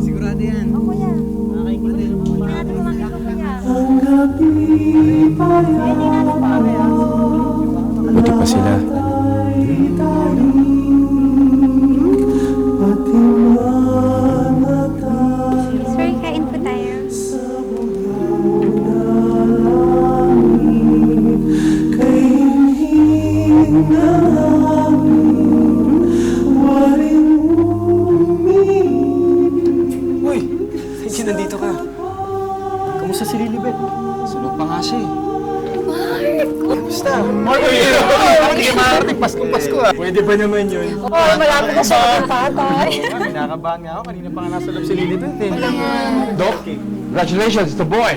Sigurado yan. O kuya, Nakakinggan hindi natin kumakit ko kuya. Buti pa sila. Sir, kain po tayo. Uy! Hindi nandito ka. Kamusta si Lilibet? Sunog pa nga siya eh. Kamusta? Mark! Hindi ka makarating Pasko ah. Pwede ba naman yun? Oo, malapit na siya ng tatay. Kinakabahan nga ako. Kanina pa nga nasa loob si Lilibet eh. Doc, congratulations, it's the boy!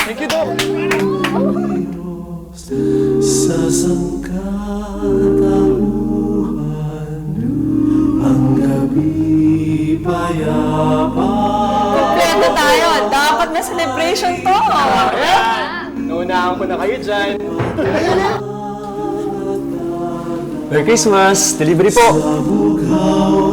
Thank you, Doc! Sa sangkatauhan, ang gabi payapa. Kompleto tayo. Dapat na celebration to. Naunahan ko na kayo dyan. Merry Christmas! Delivery po! Sa bukaw